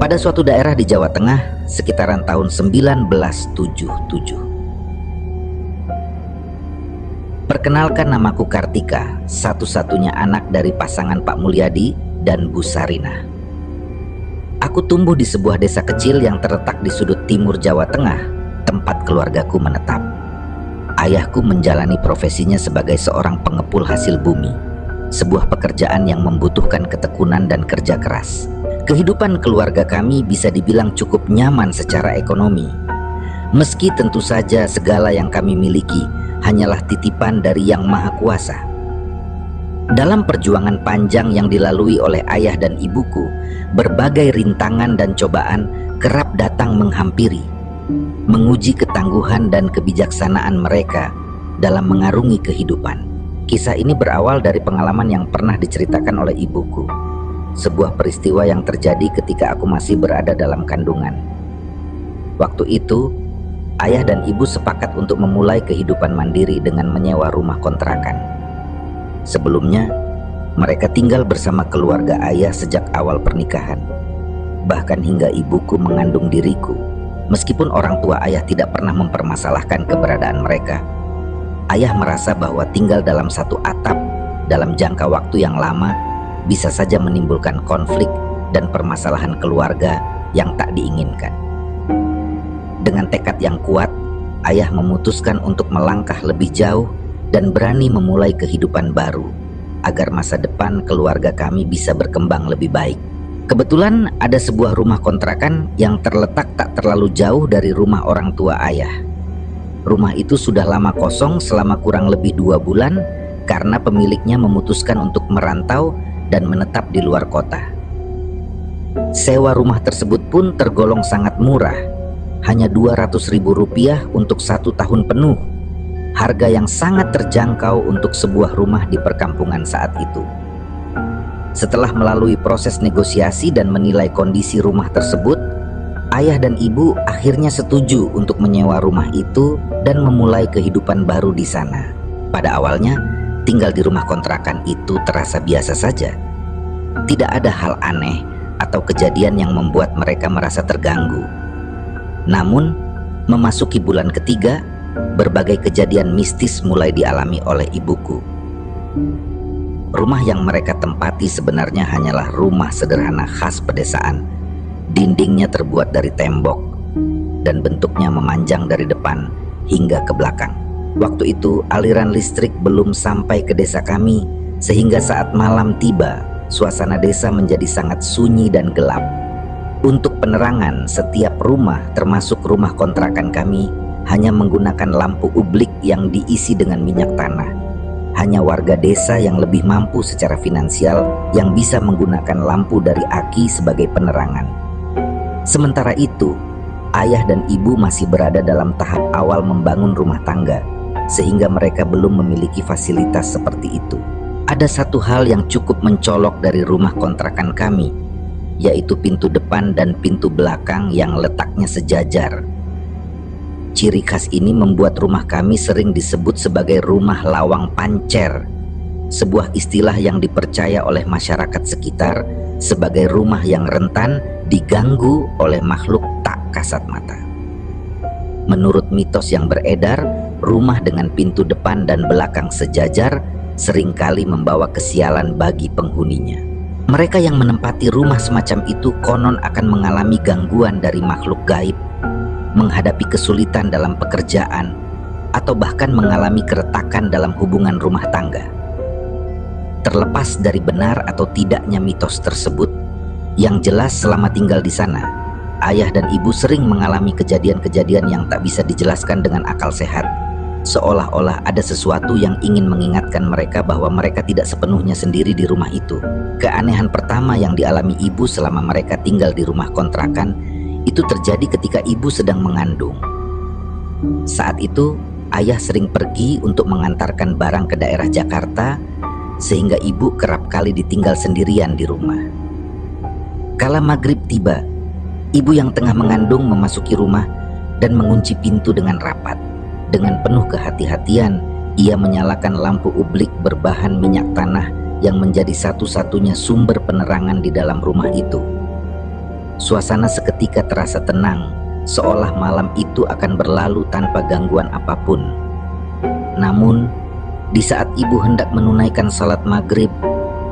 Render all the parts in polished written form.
pada suatu daerah di Jawa Tengah sekitaran tahun 1977. Perkenalkan, namaku Kartika, satu-satunya anak dari pasangan Pak Mulyadi dan Bu Sarina. Aku tumbuh di sebuah desa kecil yang terletak di sudut timur Jawa Tengah, tempat keluargaku menetap. Ayahku menjalani profesinya sebagai seorang pengepul hasil bumi, sebuah pekerjaan yang membutuhkan ketekunan dan kerja keras. Kehidupan keluarga kami bisa dibilang cukup nyaman secara ekonomi, meski tentu saja segala yang kami miliki hanyalah titipan dari Yang Maha Kuasa. Dalam perjuangan panjang yang dilalui oleh ayah dan ibuku, berbagai rintangan dan cobaan kerap datang menghampiri, menguji ketangguhan dan kebijaksanaan mereka dalam mengarungi kehidupan. Kisah ini berawal dari pengalaman yang pernah diceritakan oleh ibuku, sebuah peristiwa yang terjadi ketika aku masih berada dalam kandungan. Waktu itu, ayah dan ibu sepakat untuk memulai kehidupan mandiri dengan menyewa rumah kontrakan. Sebelumnya, mereka tinggal bersama keluarga ayah sejak awal pernikahan, bahkan hingga ibuku mengandung diriku. Meskipun orang tua ayah tidak pernah mempermasalahkan keberadaan mereka, ayah merasa bahwa tinggal dalam satu atap dalam jangka waktu yang lama bisa saja menimbulkan konflik dan permasalahan keluarga yang tak diinginkan. Dengan tekad yang kuat, ayah memutuskan untuk melangkah lebih jauh dan berani memulai kehidupan baru agar masa depan keluarga kami bisa berkembang lebih baik. Kebetulan ada sebuah rumah kontrakan yang terletak tak terlalu jauh dari rumah orang tua ayah. Rumah itu sudah lama kosong selama kurang lebih 2 bulan karena pemiliknya memutuskan untuk merantau dan menetap di luar kota. Sewa rumah tersebut pun tergolong sangat murah, hanya Rp200.000 untuk 1 tahun penuh, harga yang sangat terjangkau untuk sebuah rumah di perkampungan saat itu. Setelah melalui proses negosiasi dan menilai kondisi rumah tersebut, ayah dan ibu akhirnya setuju untuk menyewa rumah itu dan memulai kehidupan baru di sana. Pada awalnya, tinggal di rumah kontrakan itu terasa biasa saja. Tidak ada hal aneh atau kejadian yang membuat mereka merasa terganggu. Namun, memasuki bulan ketiga, berbagai kejadian mistis mulai dialami oleh ibuku. Rumah yang mereka tempati sebenarnya hanyalah rumah sederhana khas pedesaan. Dindingnya terbuat dari tembok dan bentuknya memanjang dari depan hingga ke belakang. Waktu itu aliran listrik belum sampai ke desa kami, sehingga saat malam tiba, suasana desa menjadi sangat sunyi dan gelap. Untuk penerangan, setiap rumah termasuk rumah kontrakan kami hanya menggunakan lampu ublik yang diisi dengan minyak tanah. Hanya warga desa yang lebih mampu secara finansial yang bisa menggunakan lampu dari aki sebagai penerangan. Sementara itu, ayah dan ibu masih berada dalam tahap awal membangun rumah tangga, sehingga mereka belum memiliki fasilitas seperti itu. Ada satu hal yang cukup mencolok dari rumah kontrakan kami, yaitu pintu depan dan pintu belakang yang letaknya sejajar. Ciri khas ini membuat rumah kami sering disebut sebagai rumah lawang pancer, sebuah istilah yang dipercaya oleh masyarakat sekitar sebagai rumah yang rentan diganggu oleh makhluk tak kasat mata. Menurut mitos yang beredar, rumah dengan pintu depan dan belakang sejajar seringkali membawa kesialan bagi penghuninya. Mereka yang menempati rumah semacam itu konon akan mengalami gangguan dari makhluk gaib, menghadapi kesulitan dalam pekerjaan, atau bahkan mengalami keretakan dalam hubungan rumah tangga. Terlepas dari benar atau tidaknya mitos tersebut, yang jelas selama tinggal di sana, ayah dan ibu sering mengalami kejadian-kejadian yang tak bisa dijelaskan dengan akal sehat, seolah-olah ada sesuatu yang ingin mengingatkan mereka bahwa mereka tidak sepenuhnya sendiri di rumah itu. Keanehan pertama yang dialami ibu selama mereka tinggal di rumah kontrakan itu terjadi ketika ibu sedang mengandung. Saat itu, ayah sering pergi untuk mengantarkan barang ke daerah Jakarta, sehingga ibu kerap kali ditinggal sendirian di rumah. Kala maghrib tiba, ibu yang tengah mengandung memasuki rumah dan mengunci pintu dengan rapat. Dengan penuh kehati-hatian, ia menyalakan lampu ublik berbahan minyak tanah yang menjadi satu-satunya sumber penerangan di dalam rumah itu. Suasana seketika terasa tenang, seolah malam itu akan berlalu tanpa gangguan apapun. Namun, di saat ibu hendak menunaikan salat maghrib,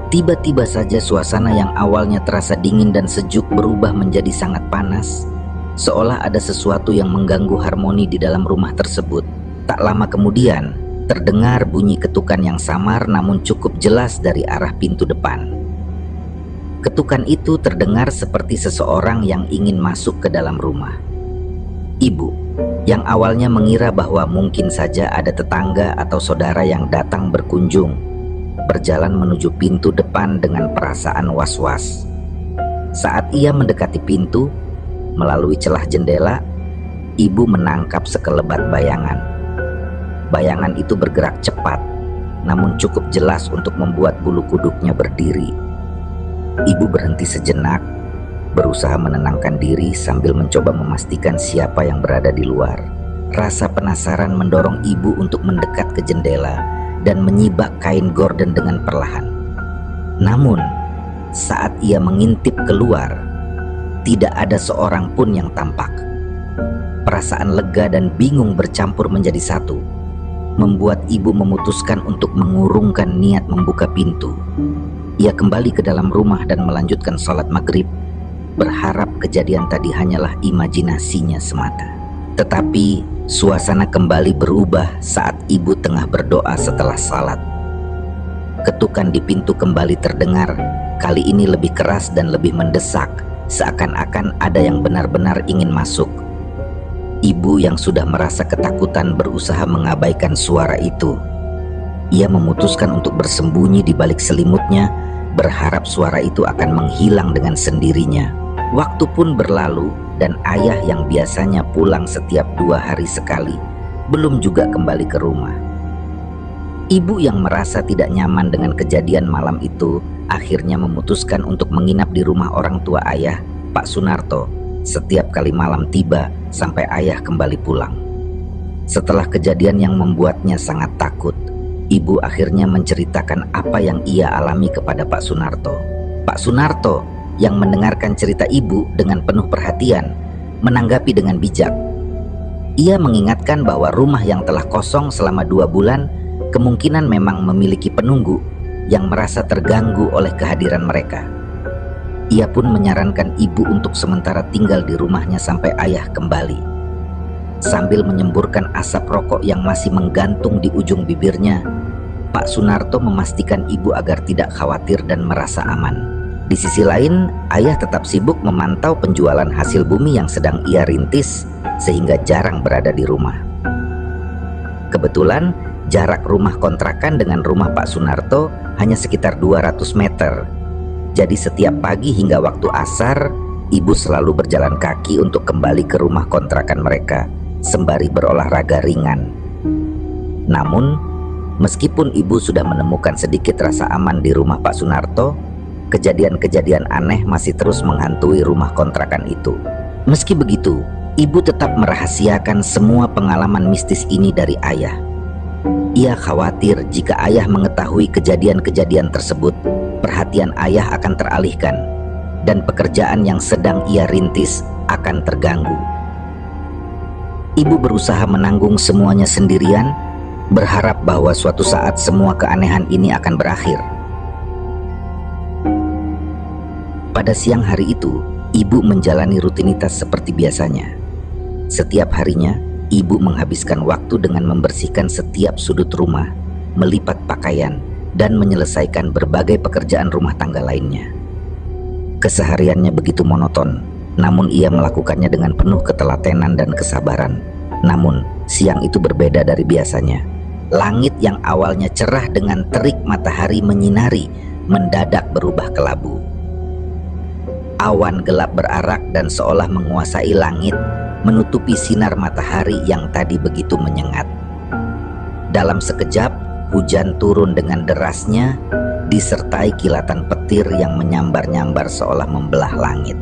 tiba-tiba saja suasana yang awalnya terasa dingin dan sejuk berubah menjadi sangat panas, seolah ada sesuatu yang mengganggu harmoni di dalam rumah tersebut. Tak lama kemudian, terdengar bunyi ketukan yang samar namun cukup jelas dari arah pintu depan. Ketukan itu terdengar seperti seseorang yang ingin masuk ke dalam rumah. Ibu, yang awalnya mengira bahwa mungkin saja ada tetangga atau saudara yang datang berkunjung, berjalan menuju pintu depan dengan perasaan was-was. Saat ia mendekati pintu, melalui celah jendela, ibu menangkap sekelebat bayangan. Bayangan itu bergerak cepat, namun cukup jelas untuk membuat bulu kuduknya berdiri. Ibu berhenti sejenak, berusaha menenangkan diri sambil mencoba memastikan siapa yang berada di luar. Rasa penasaran mendorong ibu untuk mendekat ke jendela dan menyibak kain gorden dengan perlahan. Namun, saat ia mengintip keluar, tidak ada seorang pun yang tampak. Perasaan lega dan bingung bercampur menjadi satu, membuat ibu memutuskan untuk mengurungkan niat membuka pintu. Ia kembali ke dalam rumah dan melanjutkan salat maghrib, berharap kejadian tadi hanyalah imajinasinya semata. Tetapi suasana kembali berubah saat ibu tengah berdoa setelah salat. Ketukan di pintu kembali terdengar, kali ini lebih keras dan lebih mendesak, seakan-akan ada yang benar-benar ingin masuk. Ibu yang sudah merasa ketakutan berusaha mengabaikan suara itu. Ia memutuskan untuk bersembunyi di balik selimutnya, berharap suara itu akan menghilang dengan sendirinya. Waktu pun berlalu dan ayah yang biasanya pulang setiap 2 hari sekali belum juga kembali ke rumah. Ibu yang merasa tidak nyaman dengan kejadian malam itu akhirnya memutuskan untuk menginap di rumah orang tua ayah, Pak Sunarto, setiap kali malam tiba sampai ayah kembali pulang. Setelah kejadian yang membuatnya sangat takut, ibu akhirnya menceritakan apa yang ia alami kepada Pak Sunarto. Pak Sunarto yang mendengarkan cerita ibu dengan penuh perhatian menanggapi dengan bijak. Ia mengingatkan bahwa rumah yang telah kosong selama 2 bulan kemungkinan memang memiliki penunggu yang merasa terganggu oleh kehadiran mereka. Ia pun menyarankan ibu untuk sementara tinggal di rumahnya sampai ayah kembali. Sambil menyemburkan asap rokok yang masih menggantung di ujung bibirnya, Pak Sunarto memastikan ibu agar tidak khawatir dan merasa aman. Di sisi lain, ayah tetap sibuk memantau penjualan hasil bumi yang sedang ia rintis, sehingga jarang berada di rumah. Kebetulan, jarak rumah kontrakan dengan rumah Pak Sunarto hanya sekitar 200 meter. Jadi setiap pagi hingga waktu asar, ibu selalu berjalan kaki untuk kembali ke rumah kontrakan mereka, sembari berolahraga ringan. Namun, meskipun ibu sudah menemukan sedikit rasa aman di rumah Pak Sunarto, kejadian-kejadian aneh masih terus menghantui rumah kontrakan itu. Meski begitu, ibu tetap merahasiakan semua pengalaman mistis ini dari ayah. Ia khawatir jika ayah mengetahui kejadian-kejadian tersebut, perhatian ayah akan teralihkan dan pekerjaan yang sedang ia rintis akan terganggu. Ibu berusaha menanggung semuanya sendirian, berharap bahwa suatu saat semua keanehan ini akan berakhir. Pada siang hari itu, ibu menjalani rutinitas seperti biasanya. Setiap harinya, ibu menghabiskan waktu dengan membersihkan setiap sudut rumah, melipat pakaian, dan menyelesaikan berbagai pekerjaan rumah tangga lainnya. Kesehariannya begitu monoton, namun ia melakukannya dengan penuh ketelatenan dan kesabaran. Namun, siang itu berbeda dari biasanya. Langit yang awalnya cerah dengan terik matahari menyinari, mendadak berubah kelabu. Awan gelap berarak dan seolah menguasai langit, menutupi sinar matahari yang tadi begitu menyengat. Dalam sekejap, hujan turun dengan derasnya, disertai kilatan petir yang menyambar-nyambar seolah membelah langit.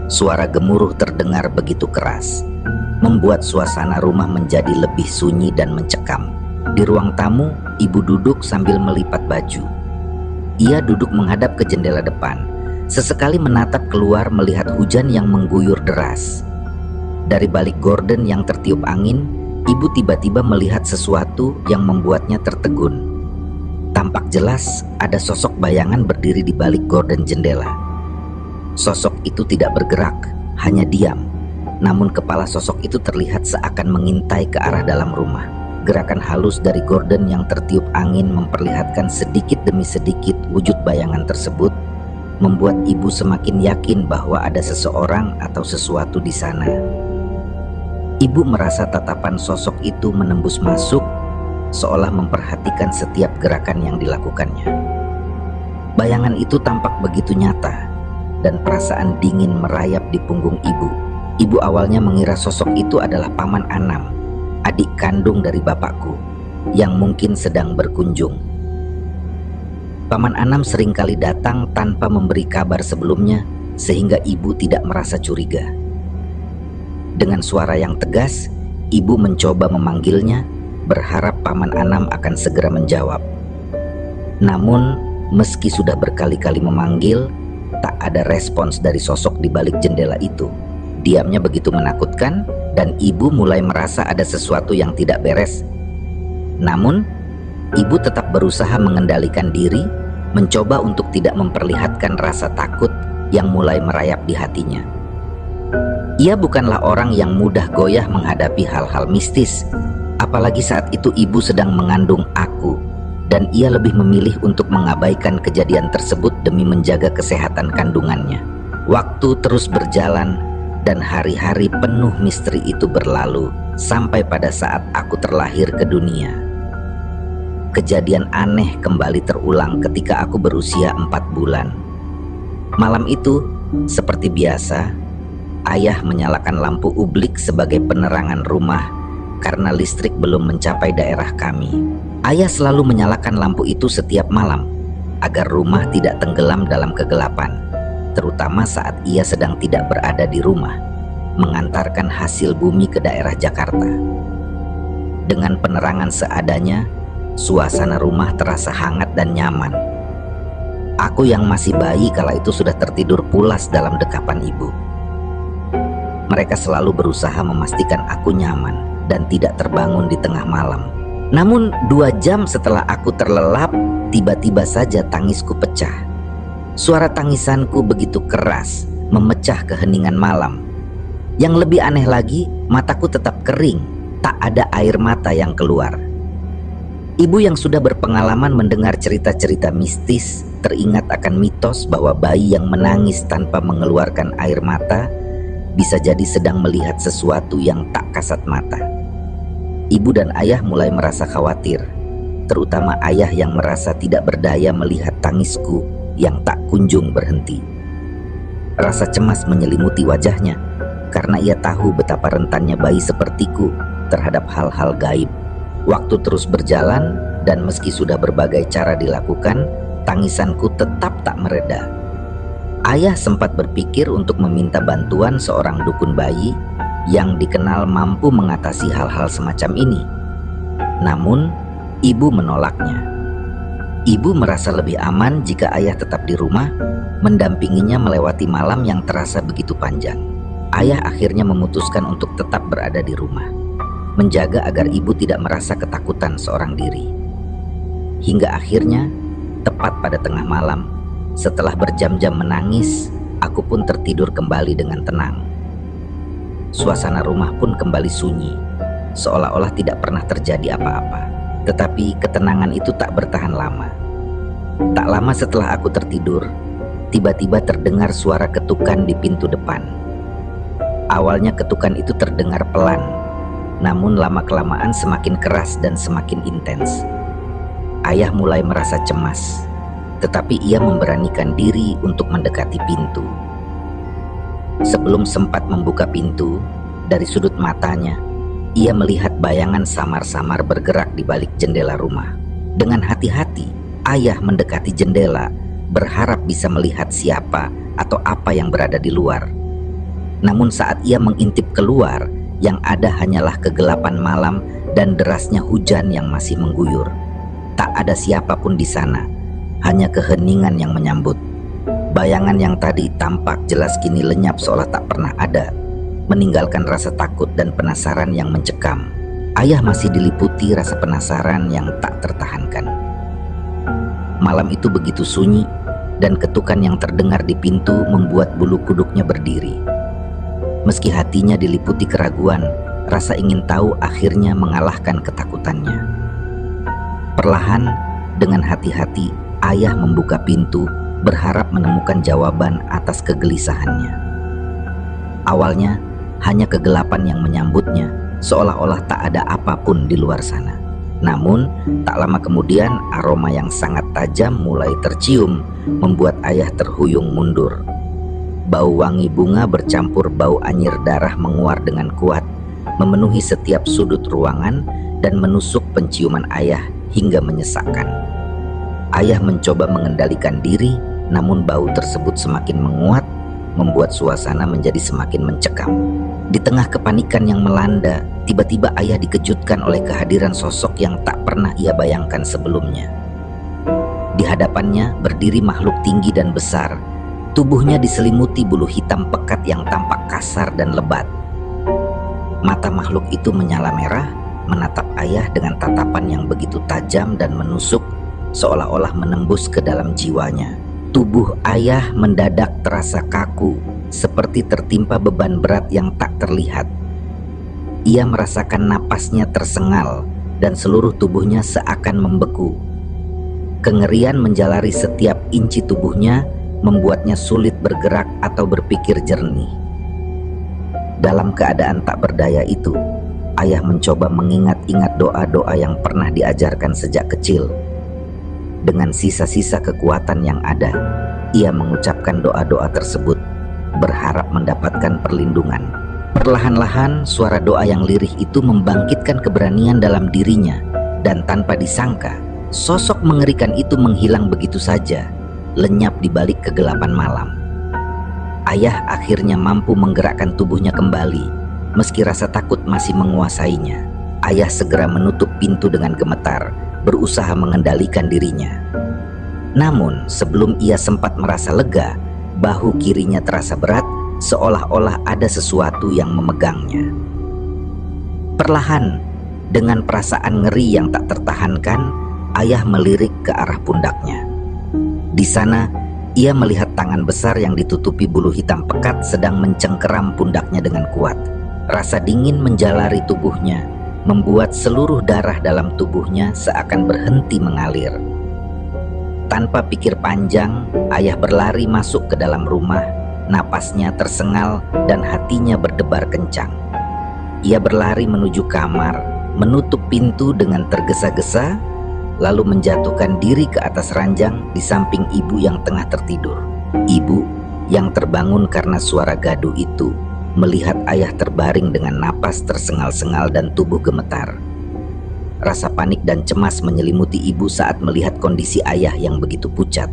Suara gemuruh terdengar begitu keras, membuat suasana rumah menjadi lebih sunyi dan mencekam. Di ruang tamu, ibu duduk sambil melipat baju. Ia duduk menghadap ke jendela depan, Sesekali menatap keluar melihat hujan yang mengguyur deras. Dari balik gorden yang tertiup angin, ibu tiba-tiba melihat sesuatu yang membuatnya tertegun. Tampak jelas ada sosok bayangan berdiri di balik gorden jendela. Sosok itu tidak bergerak, hanya diam. Namun kepala sosok itu terlihat seakan mengintai ke arah dalam rumah. Gerakan halus dari gorden yang tertiup angin memperlihatkan sedikit demi sedikit wujud bayangan tersebut, membuat ibu semakin yakin bahwa ada seseorang atau sesuatu di sana. Ibu merasa tatapan sosok itu menembus masuk, seolah memperhatikan setiap gerakan yang dilakukannya. Bayangan itu tampak begitu nyata, dan perasaan dingin merayap di punggung ibu. Ibu awalnya mengira sosok itu adalah Paman Anam, adik kandung dari bapakku, yang mungkin sedang berkunjung. Paman Anam seringkali datang tanpa memberi kabar sebelumnya, sehingga ibu tidak merasa curiga. Dengan suara yang tegas, ibu mencoba memanggilnya, berharap Paman Anam akan segera menjawab. Namun, meski sudah berkali-kali memanggil, tak ada respons dari sosok di balik jendela itu. Diamnya begitu menakutkan, dan ibu mulai merasa ada sesuatu yang tidak beres. Namun, ibu tetap berusaha mengendalikan diri, mencoba untuk tidak memperlihatkan rasa takut yang mulai merayap di hatinya. Ia bukanlah orang yang mudah goyah menghadapi hal-hal mistis, apalagi saat itu ibu sedang mengandung aku, dan ia lebih memilih untuk mengabaikan kejadian tersebut demi menjaga kesehatan kandungannya. Waktu terus berjalan, dan hari-hari penuh misteri itu berlalu, sampai pada saat aku terlahir ke dunia. Kejadian aneh kembali terulang ketika aku berusia 4 bulan. Malam itu, seperti biasa, ayah menyalakan lampu ublik sebagai penerangan rumah karena listrik belum mencapai daerah kami. Ayah selalu menyalakan lampu itu setiap malam agar rumah tidak tenggelam dalam kegelapan, terutama saat ia sedang tidak berada di rumah, mengantarkan hasil bumi ke daerah Jakarta. Dengan penerangan seadanya, suasana rumah terasa hangat dan nyaman. Aku yang masih bayi kala itu sudah tertidur pulas dalam dekapan ibu. Mereka selalu berusaha memastikan aku nyaman dan tidak terbangun di tengah malam. Namun 2 jam setelah aku terlelap, tiba-tiba saja tangisku pecah. Suara tangisanku begitu keras, memecah keheningan malam. Yang lebih aneh lagi, mataku tetap kering, tak ada air mata yang keluar. Ibu yang sudah berpengalaman mendengar cerita-cerita mistis teringat akan mitos bahwa bayi yang menangis tanpa mengeluarkan air mata bisa jadi sedang melihat sesuatu yang tak kasat mata. Ibu dan ayah mulai merasa khawatir, terutama ayah yang merasa tidak berdaya melihat tangisku yang tak kunjung berhenti. Rasa cemas menyelimuti wajahnya karena ia tahu betapa rentannya bayi sepertiku terhadap hal-hal gaib. Waktu terus berjalan, dan meski sudah berbagai cara dilakukan, tangisanku tetap tak mereda. Ayah sempat berpikir untuk meminta bantuan seorang dukun bayi yang dikenal mampu mengatasi hal-hal semacam ini. Namun, ibu menolaknya. Ibu merasa lebih aman jika ayah tetap di rumah, mendampinginya melewati malam yang terasa begitu panjang. Ayah akhirnya memutuskan untuk tetap berada di rumah, menjaga agar ibu tidak merasa ketakutan seorang diri. Hingga akhirnya, tepat pada tengah malam, setelah berjam-jam menangis, aku pun tertidur kembali dengan tenang. Suasana rumah pun kembali sunyi, seolah-olah tidak pernah terjadi apa-apa. Tetapi ketenangan itu tak bertahan lama. Tak lama setelah aku tertidur, tiba-tiba terdengar suara ketukan di pintu depan. Awalnya ketukan itu terdengar pelan, namun lama-kelamaan semakin keras dan semakin intens. Ayah mulai merasa cemas, tetapi ia memberanikan diri untuk mendekati pintu. Sebelum sempat membuka pintu, dari sudut matanya, ia melihat bayangan samar-samar bergerak di balik jendela rumah. Dengan hati-hati, ayah mendekati jendela, berharap bisa melihat siapa atau apa yang berada di luar. Namun saat ia mengintip keluar, yang ada hanyalah kegelapan malam dan derasnya hujan yang masih mengguyur. Tak ada siapapun di sana, hanya keheningan yang menyambut. Bayangan yang tadi tampak jelas kini lenyap seolah tak pernah ada, meninggalkan rasa takut dan penasaran yang mencekam. Ayah masih diliputi rasa penasaran yang tak tertahankan. Malam itu begitu sunyi, dan ketukan yang terdengar di pintu membuat bulu kuduknya berdiri. Meski hatinya diliputi keraguan, rasa ingin tahu akhirnya mengalahkan ketakutannya. Perlahan, dengan hati-hati, ayah membuka pintu, berharap menemukan jawaban atas kegelisahannya. Awalnya, hanya kegelapan yang menyambutnya, seolah-olah tak ada apapun di luar sana. Namun, tak lama kemudian aroma yang sangat tajam mulai tercium, membuat ayah terhuyung mundur. Bau wangi bunga bercampur bau anyir darah menguar dengan kuat, memenuhi setiap sudut ruangan dan menusuk penciuman ayah hingga menyesakkan. Ayah mencoba mengendalikan diri, namun bau tersebut semakin menguat, membuat suasana menjadi semakin mencekam. Di tengah kepanikan yang melanda, tiba-tiba ayah dikejutkan oleh kehadiran sosok yang tak pernah ia bayangkan sebelumnya. Di hadapannya berdiri makhluk tinggi dan besar. Tubuhnya diselimuti bulu hitam pekat yang tampak kasar dan lebat. Mata makhluk itu menyala merah, menatap ayah dengan tatapan yang begitu tajam dan menusuk, seolah-olah menembus ke dalam jiwanya. Tubuh ayah mendadak terasa kaku, seperti tertimpa beban berat yang tak terlihat. Ia merasakan napasnya tersengal dan seluruh tubuhnya seakan membeku. Kengerian menjalari setiap inci tubuhnya, membuatnya sulit bergerak atau berpikir jernih. Dalam keadaan tak berdaya itu, ayah mencoba mengingat-ingat doa-doa yang pernah diajarkan sejak kecil. Dengan sisa-sisa kekuatan yang ada, ia mengucapkan doa-doa tersebut, berharap mendapatkan perlindungan. Perlahan-lahan suara doa yang lirih itu membangkitkan keberanian dalam dirinya, dan tanpa disangka, sosok mengerikan itu menghilang begitu saja, lenyap di balik kegelapan malam. Ayah akhirnya mampu menggerakkan tubuhnya kembali, meski rasa takut masih menguasainya. Ayah segera menutup pintu dengan gemetar, berusaha mengendalikan dirinya. Namun sebelum ia sempat merasa lega, bahu kirinya terasa berat, seolah-olah ada sesuatu yang memegangnya. Perlahan, dengan perasaan ngeri yang tak tertahankan, ayah melirik ke arah pundaknya. Di sana, ia melihat tangan besar yang ditutupi bulu hitam pekat sedang mencengkeram pundaknya dengan kuat. Rasa dingin menjalari tubuhnya, membuat seluruh darah dalam tubuhnya seakan berhenti mengalir. Tanpa pikir panjang, ayah berlari masuk ke dalam rumah, napasnya tersengal dan hatinya berdebar kencang. Ia berlari menuju kamar, menutup pintu dengan tergesa-gesa, lalu menjatuhkan diri ke atas ranjang di samping ibu yang tengah tertidur. Ibu yang terbangun karena suara gaduh itu melihat ayah terbaring dengan napas tersengal-sengal dan tubuh gemetar. Rasa panik dan cemas menyelimuti ibu saat melihat kondisi ayah yang begitu pucat.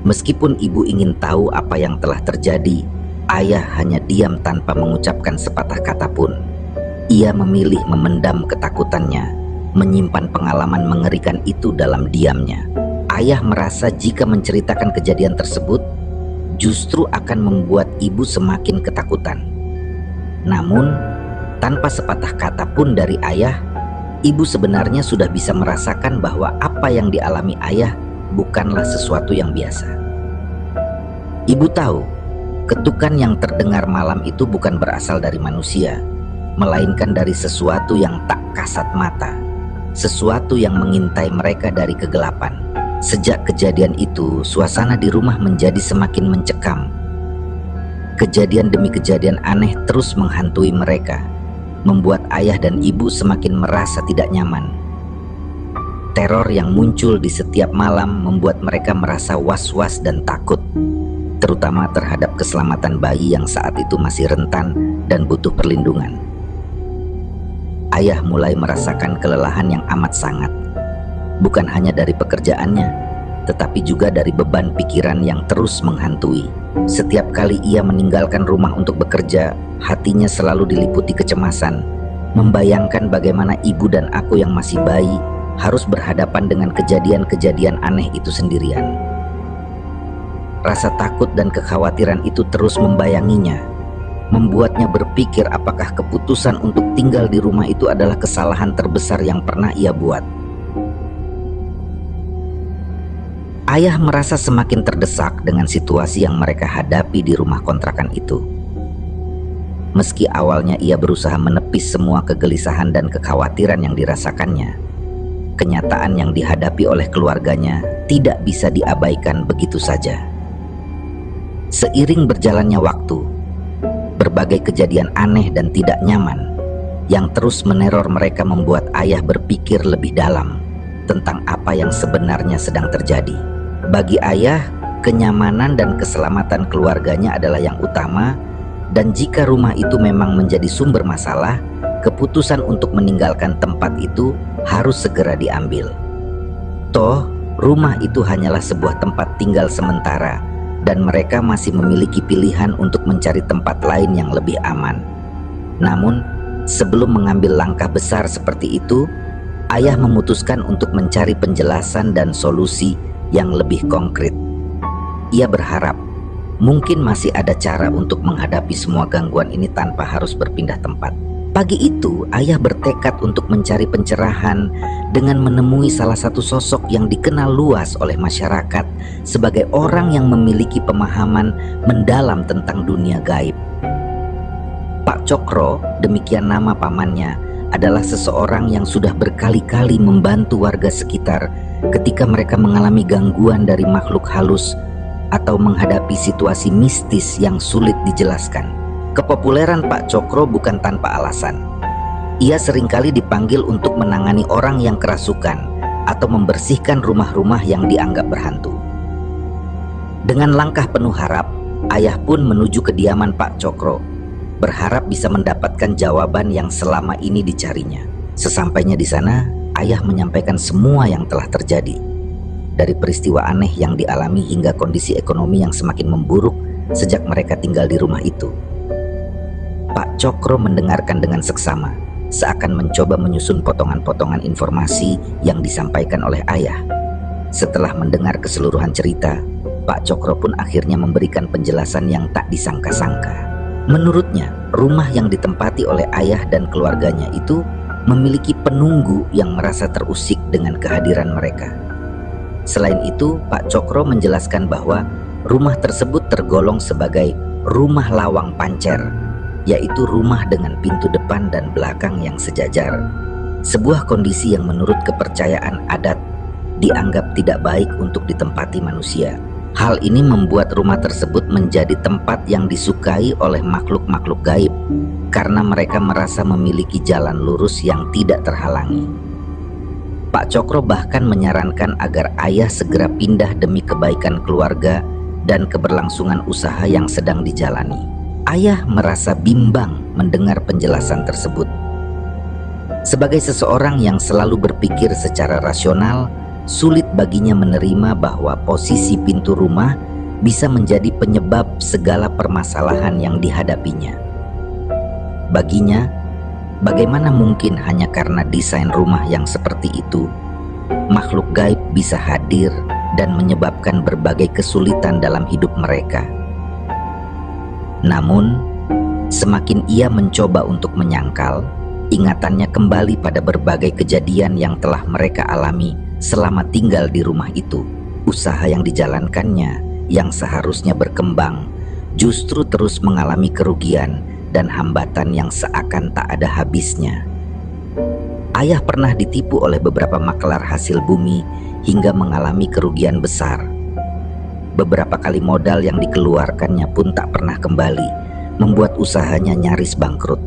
Meskipun ibu ingin tahu apa yang telah terjadi, ayah hanya diam tanpa mengucapkan sepatah kata pun. Ia memilih memendam ketakutannya, menyimpan pengalaman mengerikan itu dalam diamnya. Ayah merasa jika menceritakan kejadian tersebut, justru akan membuat ibu semakin ketakutan. Namun, tanpa sepatah kata pun dari ayah, ibu sebenarnya sudah bisa merasakan bahwa apa yang dialami ayah bukanlah sesuatu yang biasa. Ibu tahu, ketukan yang terdengar malam itu bukan berasal dari manusia, melainkan dari sesuatu yang tak kasat mata, sesuatu yang mengintai mereka dari kegelapan. Sejak kejadian itu, suasana di rumah menjadi semakin mencekam. Kejadian demi kejadian aneh terus menghantui mereka, membuat ayah dan ibu semakin merasa tidak nyaman. Teror yang muncul di setiap malam membuat mereka merasa was-was dan takut, terutama terhadap keselamatan bayi yang saat itu masih rentan dan butuh perlindungan. Ayah mulai merasakan kelelahan yang amat sangat, bukan hanya dari pekerjaannya, tetapi juga dari beban pikiran yang terus menghantui. Setiap kali ia meninggalkan rumah untuk bekerja, hatinya selalu diliputi kecemasan, membayangkan bagaimana ibu dan aku yang masih bayi harus berhadapan dengan kejadian-kejadian aneh itu sendirian. Rasa takut dan kekhawatiran itu terus membayanginya, membuatnya berpikir apakah keputusan untuk tinggal di rumah itu adalah kesalahan terbesar yang pernah ia buat. Ayah merasa semakin terdesak dengan situasi yang mereka hadapi di rumah kontrakan itu. Meski awalnya ia berusaha menepis semua kegelisahan dan kekhawatiran yang dirasakannya, kenyataan yang dihadapi oleh keluarganya tidak bisa diabaikan begitu saja. Seiring berjalannya waktu, berbagai kejadian aneh dan tidak nyaman yang terus meneror mereka membuat ayah berpikir lebih dalam tentang apa yang sebenarnya sedang terjadi. Bagi ayah, kenyamanan dan keselamatan keluarganya adalah yang utama, dan jika rumah itu memang menjadi sumber masalah, keputusan untuk meninggalkan tempat itu harus segera diambil. Toh, rumah itu hanyalah sebuah tempat tinggal sementara, dan mereka masih memiliki pilihan untuk mencari tempat lain yang lebih aman. Namun, sebelum mengambil langkah besar seperti itu, ayah memutuskan untuk mencari penjelasan dan solusi yang lebih konkret. Ia berharap mungkin masih ada cara untuk menghadapi semua gangguan ini tanpa harus berpindah tempat. Pagi itu, ayah bertekad untuk mencari pencerahan dengan menemui salah satu sosok yang dikenal luas oleh masyarakat sebagai orang yang memiliki pemahaman mendalam tentang dunia gaib. Pak Cokro, demikian nama pamannya, adalah seseorang yang sudah berkali-kali membantu warga sekitar ketika mereka mengalami gangguan dari makhluk halus atau menghadapi situasi mistis yang sulit dijelaskan. Kepopuleran Pak Cokro bukan tanpa alasan. Ia seringkali dipanggil untuk menangani orang yang kerasukan atau membersihkan rumah-rumah yang dianggap berhantu. Dengan langkah penuh harap, ayah pun menuju kediaman Pak Cokro, berharap bisa mendapatkan jawaban yang selama ini dicarinya. Sesampainya di sana, ayah menyampaikan semua yang telah terjadi, dari peristiwa aneh yang dialami hingga kondisi ekonomi yang semakin memburuk sejak mereka tinggal di rumah itu. Pak Cokro mendengarkan dengan seksama, seakan mencoba menyusun potongan-potongan informasi yang disampaikan oleh ayah. Setelah mendengar keseluruhan cerita, Pak Cokro pun akhirnya memberikan penjelasan yang tak disangka-sangka. Menurutnya, rumah yang ditempati oleh ayah dan keluarganya itu memiliki penunggu yang merasa terusik dengan kehadiran mereka. Selain itu, Pak Cokro menjelaskan bahwa rumah tersebut tergolong sebagai rumah lawang pancer, yaitu rumah dengan pintu depan dan belakang yang sejajar. Sebuah kondisi yang menurut kepercayaan adat dianggap tidak baik untuk ditempati manusia. Hal ini membuat rumah tersebut menjadi tempat yang disukai oleh makhluk-makhluk gaib karena mereka merasa memiliki jalan lurus yang tidak terhalangi. Pak Cokro bahkan menyarankan agar ayah segera pindah demi kebaikan keluarga dan keberlangsungan usaha yang sedang dijalani. Ayah merasa bimbang mendengar penjelasan tersebut. Sebagai seseorang yang selalu berpikir secara rasional, sulit baginya menerima bahwa posisi pintu rumah bisa menjadi penyebab segala permasalahan yang dihadapinya. Baginya, bagaimana mungkin hanya karena desain rumah yang seperti itu, makhluk gaib bisa hadir dan menyebabkan berbagai kesulitan dalam hidup mereka. Namun, semakin ia mencoba untuk menyangkal, ingatannya kembali pada berbagai kejadian yang telah mereka alami selama tinggal di rumah itu. Usaha yang dijalankannya yang seharusnya berkembang justru terus mengalami kerugian dan hambatan yang seakan tak ada habisnya. Ayah pernah ditipu oleh beberapa makelar hasil bumi hingga mengalami kerugian besar. Beberapa kali modal yang dikeluarkannya pun tak pernah kembali, membuat usahanya nyaris bangkrut.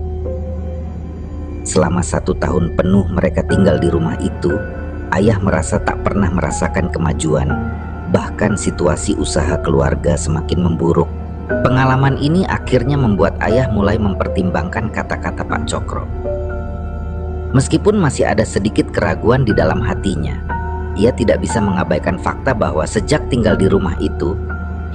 Selama 1 tahun penuh mereka tinggal di rumah itu, ayah merasa tak pernah merasakan kemajuan, bahkan situasi usaha keluarga semakin memburuk. Pengalaman ini akhirnya membuat ayah mulai mempertimbangkan kata-kata Pak Cokro. Meskipun masih ada sedikit keraguan di dalam hatinya, ia tidak bisa mengabaikan fakta bahwa sejak tinggal di rumah itu,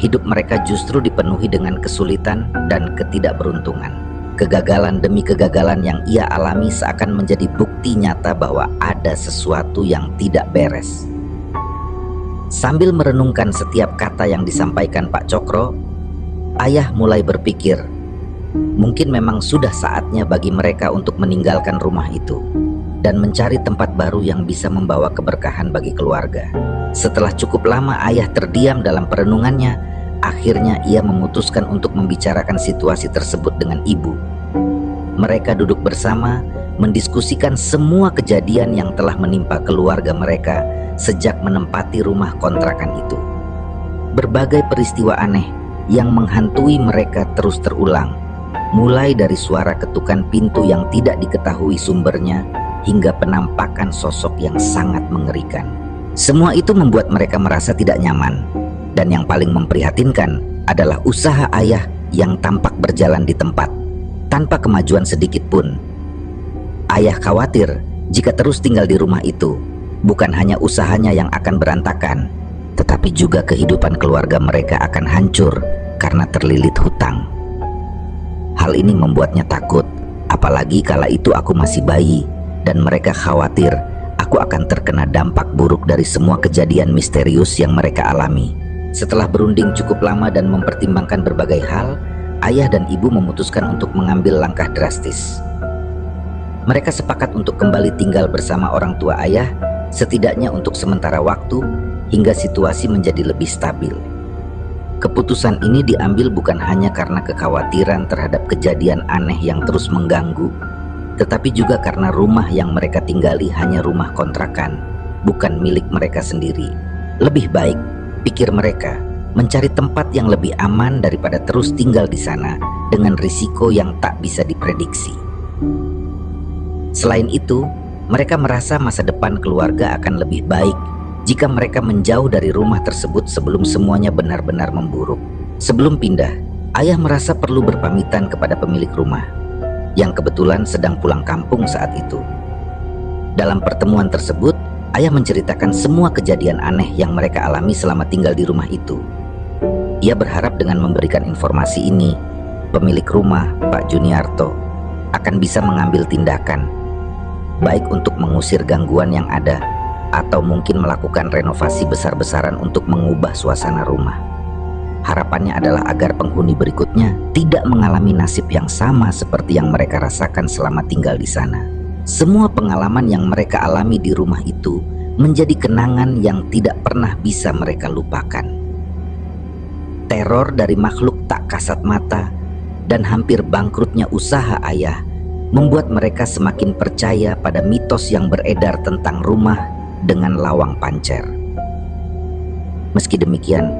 hidup mereka justru dipenuhi dengan kesulitan dan ketidakberuntungan. Kegagalan demi kegagalan yang ia alami seakan menjadi bukti nyata bahwa ada sesuatu yang tidak beres. Sambil merenungkan setiap kata yang disampaikan Pak Cokro, ayah mulai berpikir, mungkin memang sudah saatnya bagi mereka untuk meninggalkan rumah itu dan mencari tempat baru yang bisa membawa keberkahan bagi keluarga. Setelah cukup lama ayah terdiam dalam perenungannya, akhirnya ia memutuskan untuk membicarakan situasi tersebut dengan ibu. Mereka duduk bersama, mendiskusikan semua kejadian yang telah menimpa keluarga mereka sejak menempati rumah kontrakan itu. Berbagai peristiwa aneh yang menghantui mereka terus terulang, mulai dari suara ketukan pintu yang tidak diketahui sumbernya hingga penampakan sosok yang sangat mengerikan. Semua itu membuat mereka merasa tidak nyaman, dan yang paling memprihatinkan adalah usaha ayah yang tampak berjalan di tempat tanpa kemajuan sedikit pun. Ayah khawatir jika terus tinggal di rumah itu, bukan hanya usahanya yang akan berantakan, tetapi juga kehidupan keluarga mereka akan hancur karena terlilit hutang. Hal ini membuatnya takut, apalagi kala itu aku masih bayi, dan mereka khawatir aku akan terkena dampak buruk dari semua kejadian misterius yang mereka alami. Setelah berunding cukup lama dan mempertimbangkan berbagai hal, ayah dan ibu memutuskan untuk mengambil langkah drastis. Mereka sepakat untuk kembali tinggal bersama orang tua ayah, setidaknya untuk sementara waktu, hingga situasi menjadi lebih stabil. Keputusan ini diambil bukan hanya karena kekhawatiran terhadap kejadian aneh yang terus mengganggu, tetapi juga karena rumah yang mereka tinggali hanya rumah kontrakan, bukan milik mereka sendiri. Lebih baik, pikir mereka, mencari tempat yang lebih aman daripada terus tinggal di sana dengan risiko yang tak bisa diprediksi. Selain itu, mereka merasa masa depan keluarga akan lebih baik jika mereka menjauh dari rumah tersebut sebelum semuanya benar-benar memburuk. Sebelum pindah, ayah merasa perlu berpamitan kepada pemilik rumah yang kebetulan sedang pulang kampung saat itu. Dalam pertemuan tersebut, ayah menceritakan semua kejadian aneh yang mereka alami selama tinggal di rumah itu. Ia berharap dengan memberikan informasi ini, pemilik rumah, Pak Juniarto, akan bisa mengambil tindakan, baik untuk mengusir gangguan yang ada, atau mungkin melakukan renovasi besar-besaran untuk mengubah suasana rumah. Harapannya adalah agar penghuni berikutnya tidak mengalami nasib yang sama seperti yang mereka rasakan selama tinggal di sana. Semua pengalaman yang mereka alami di rumah itu menjadi kenangan yang tidak pernah bisa mereka lupakan. Teror dari makhluk tak kasat mata dan hampir bangkrutnya usaha ayah membuat mereka semakin percaya pada mitos yang beredar tentang rumah dengan lawang pancer. Meski demikian,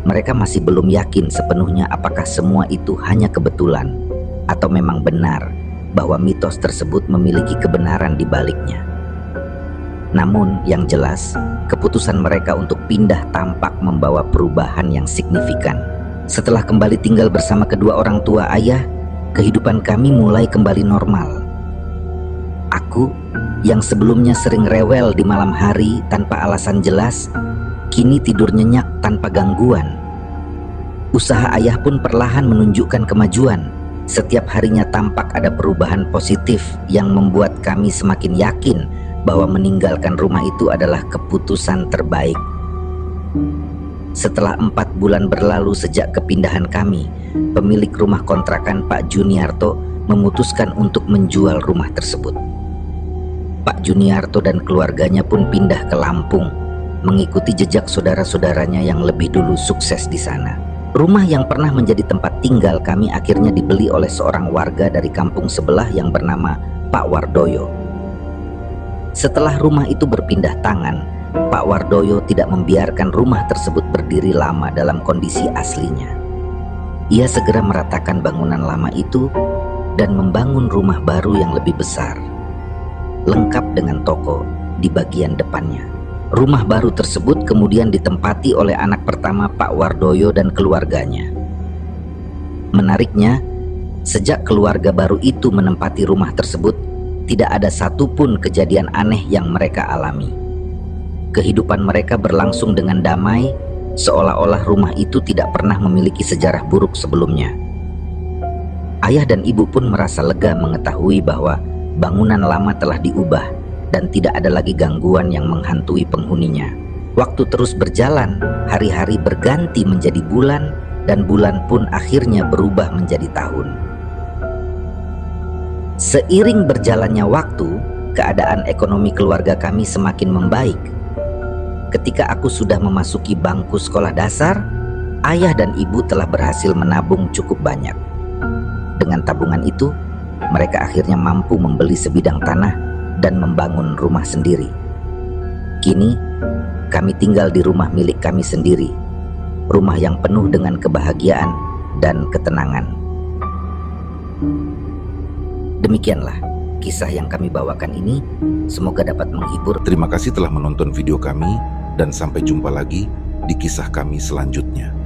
mereka masih belum yakin sepenuhnya apakah semua itu hanya kebetulan atau memang benar bahwa mitos tersebut memiliki kebenaran di baliknya. Namun yang jelas, keputusan mereka untuk pindah tampak membawa perubahan yang signifikan. Setelah kembali tinggal bersama kedua orang tua ayah, kehidupan kami mulai kembali normal. Aku yang sebelumnya sering rewel di malam hari tanpa alasan jelas, kini tidur nyenyak tanpa gangguan. Usaha ayah pun perlahan menunjukkan kemajuan. Setiap harinya tampak ada perubahan positif yang membuat kami semakin yakin bahwa meninggalkan rumah itu adalah keputusan terbaik. Setelah 4 bulan berlalu sejak kepindahan kami, pemilik rumah kontrakan Pak Juniarto memutuskan untuk menjual rumah tersebut. Pak Juniarto dan keluarganya pun pindah ke Lampung, mengikuti jejak saudara-saudaranya yang lebih dulu sukses di sana. Rumah yang pernah menjadi tempat tinggal kami akhirnya dibeli oleh seorang warga dari kampung sebelah yang bernama Pak Wardoyo. Setelah rumah itu berpindah tangan, Pak Wardoyo tidak membiarkan rumah tersebut berdiri lama dalam kondisi aslinya. Ia segera meratakan bangunan lama itu dan membangun rumah baru yang lebih besar, lengkap dengan toko di bagian depannya. Rumah baru tersebut kemudian ditempati oleh anak pertama Pak Wardoyo dan keluarganya. Menariknya, sejak keluarga baru itu menempati rumah tersebut, tidak ada satupun kejadian aneh yang mereka alami. Kehidupan mereka berlangsung dengan damai, seolah-olah rumah itu tidak pernah memiliki sejarah buruk sebelumnya. Ayah dan ibu pun merasa lega mengetahui bahwa bangunan lama telah diubah dan tidak ada lagi gangguan yang menghantui penghuninya. Waktu terus berjalan, hari-hari berganti menjadi bulan, dan bulan pun akhirnya berubah menjadi tahun. Seiring berjalannya waktu, keadaan ekonomi keluarga kami semakin membaik. Ketika aku sudah memasuki bangku sekolah dasar, ayah dan ibu telah berhasil menabung cukup banyak. Dengan tabungan itu, mereka akhirnya mampu membeli sebidang tanah dan membangun rumah sendiri. Kini, kami tinggal di rumah milik kami sendiri, rumah yang penuh dengan kebahagiaan dan ketenangan. Demikianlah kisah yang kami bawakan ini, semoga dapat menghibur. Terima kasih telah menonton video kami dan sampai jumpa lagi di kisah kami selanjutnya.